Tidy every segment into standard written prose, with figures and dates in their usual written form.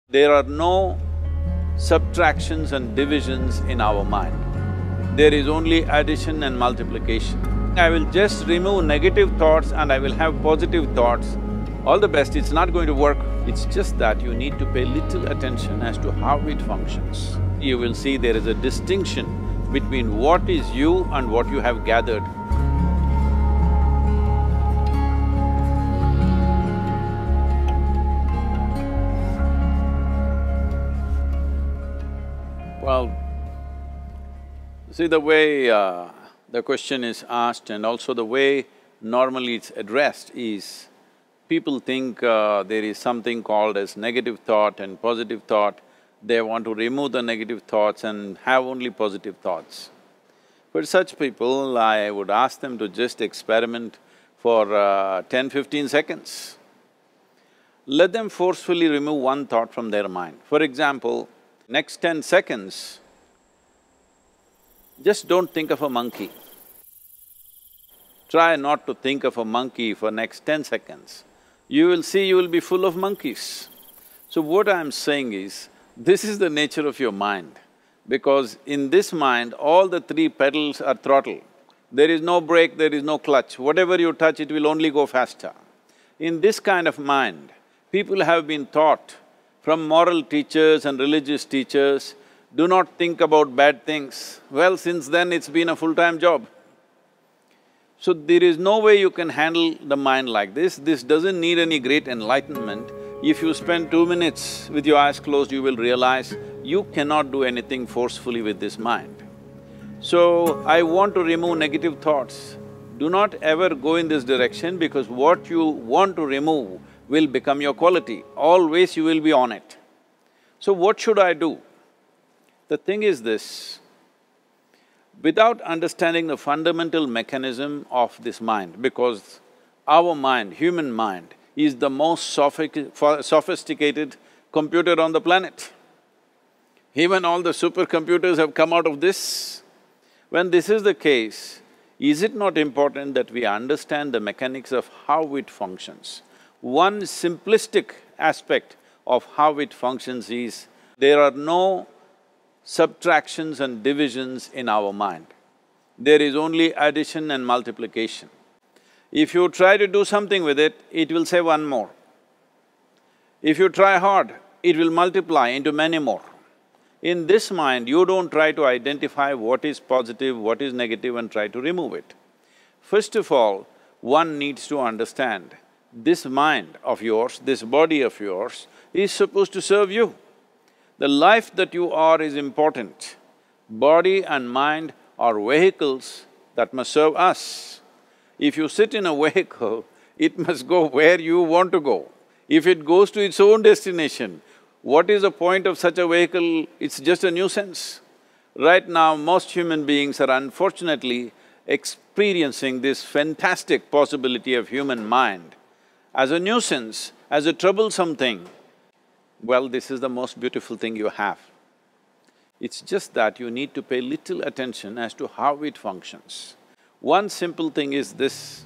There are no subtractions and divisions in our mind. There is only addition and multiplication. I will just remove negative thoughts and I will have positive thoughts. All the best, it's not going to work. It's just that you need to pay little attention as to how it functions. You will see there is a distinction between what is you and what you have gathered. Well, see the way the question is asked and also the way normally it's addressed is, people think there is something called as negative thought and positive thought. They want to remove the negative thoughts and have only positive thoughts. For such people, I would ask them to just experiment for 10-15 seconds. Let them forcefully remove one thought from their mind. For example, next 10 seconds, just don't think of a monkey. Try not to think of a monkey for next 10 seconds. You will see you will be full of monkeys. So what I'm saying is, this is the nature of your mind, because in this mind, all the three pedals are throttle. There is no brake, there is no clutch. Whatever you touch, it will only go faster. In this kind of mind, people have been taught from moral teachers and religious teachers, do not think about bad things. Well, since then it's been a full-time job. So there is no way you can handle the mind like this. This doesn't need any great enlightenment. If you spend 2 minutes with your eyes closed, you will realize you cannot do anything forcefully with this mind. So, I want to remove negative thoughts. Do not ever go in this direction, because what you want to remove will become your quality. Always you will be on it. So what should I do? The thing is this, without understanding the fundamental mechanism of this mind, because our mind, human mind, is the most sophisticated computer on the planet. Even all the supercomputers have come out of this. When this is the case, is it not important that we understand the mechanics of how it functions? One simplistic aspect of how it functions is, there are no subtractions and divisions in our mind. There is only addition and multiplication. If you try to do something with it, it will say one more. If you try hard, it will multiply into many more. In this mind, you don't try to identify what is positive, what is negative and try to remove it. First of all, one needs to understand, this mind of yours, this body of yours is supposed to serve you. The life that you are is important. Body and mind are vehicles that must serve us. If you sit in a vehicle, it must go where you want to go. If it goes to its own destination, what is the point of such a vehicle? It's just a nuisance. Right now, most human beings are unfortunately experiencing this fantastic possibility of human mind as a nuisance, as a troublesome thing. Well, this is the most beautiful thing you have. It's just that you need to pay little attention as to how it functions. One simple thing is this.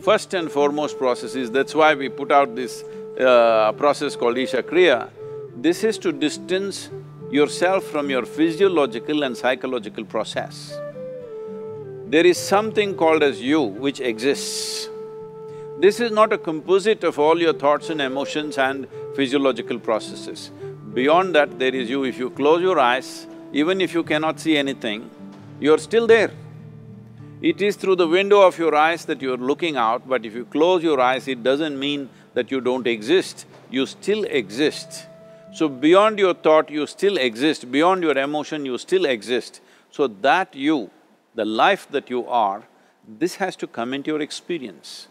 First and foremost process is, that's why we put out this process called Isha Kriya. This is to distance yourself from your physiological and psychological process. There is something called as you which exists. This is not a composite of all your thoughts and emotions and physiological processes. Beyond that, there is you. If you close your eyes, even if you cannot see anything, you're still there. It is through the window of your eyes that you're looking out, but if you close your eyes, it doesn't mean that you don't exist, you still exist. So beyond your thought, you still exist, beyond your emotion, you still exist. So that you, the life that you are, this has to come into your experience.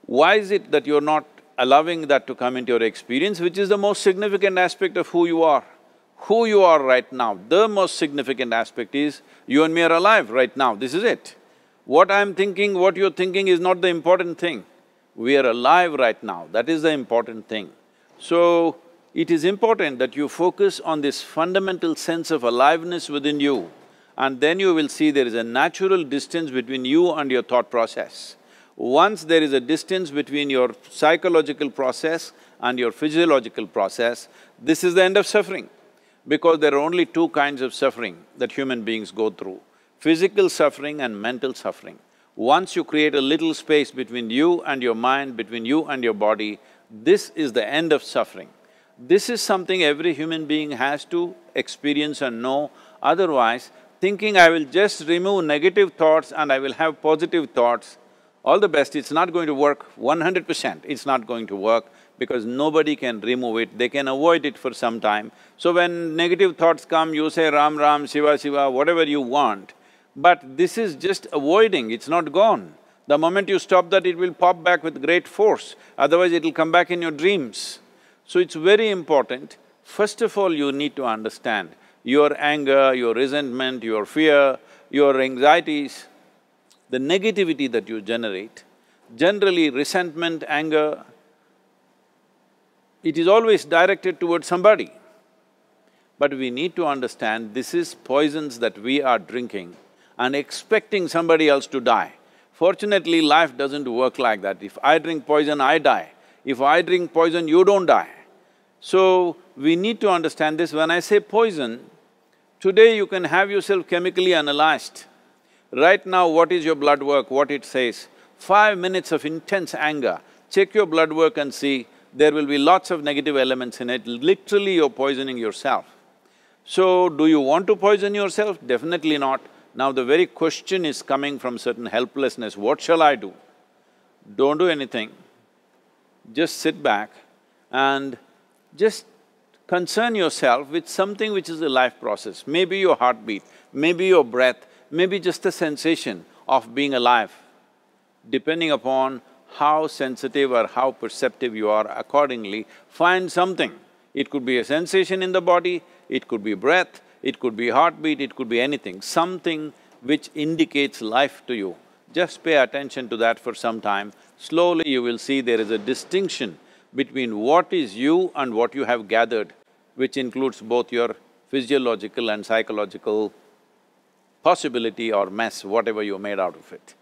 Why is it that you're not allowing that to come into your experience, which is the most significant aspect of who you are? Who you are right now, the most significant aspect is, you and me are alive right now, this is it. What I'm thinking, what you're thinking is not the important thing. We are alive right now, that is the important thing. So, it is important that you focus on this fundamental sense of aliveness within you, and then you will see there is a natural distance between you and your thought process. Once there is a distance between your psychological process and your physiological process, this is the end of suffering. Because there are only two kinds of suffering that human beings go through, physical suffering and mental suffering. Once you create a little space between you and your mind, between you and your body, this is the end of suffering. This is something every human being has to experience and know, otherwise thinking I will just remove negative thoughts and I will have positive thoughts, all the best, it's not going to work 100%, it's not going to work because nobody can remove it, they can avoid it for some time. So when negative thoughts come, you say Ram Ram, Shiva Shiva, whatever you want, but this is just avoiding, it's not gone. The moment you stop that, it will pop back with great force, otherwise it'll come back in your dreams. So it's very important, first of all you need to understand your anger, your resentment, your fear, your anxieties, the negativity that you generate. Generally resentment, anger, it is always directed towards somebody. But we need to understand this is poisons that we are drinking and expecting somebody else to die. Fortunately, life doesn't work like that. If I drink poison, I die. If I drink poison, you don't die. So, we need to understand this. When I say poison, today you can have yourself chemically analyzed. Right now, what is your blood work, what it says? 5 minutes of intense anger, check your blood work and see, there will be lots of negative elements in it, literally you're poisoning yourself. So, do you want to poison yourself? Definitely not. Now the very question is coming from certain helplessness, what shall I do? Don't do anything, just sit back and just concern yourself with something which is a life process. Maybe your heartbeat, maybe your breath, maybe just the sensation of being alive. Depending upon how sensitive or how perceptive you are, accordingly, find something. It could be a sensation in the body, it could be breath, it could be heartbeat, it could be anything, something which indicates life to you. Just pay attention to that for some time. Slowly you will see there is a distinction between what is you and what you have gathered, which includes both your physiological and psychological possibility or mess, whatever you made out of it.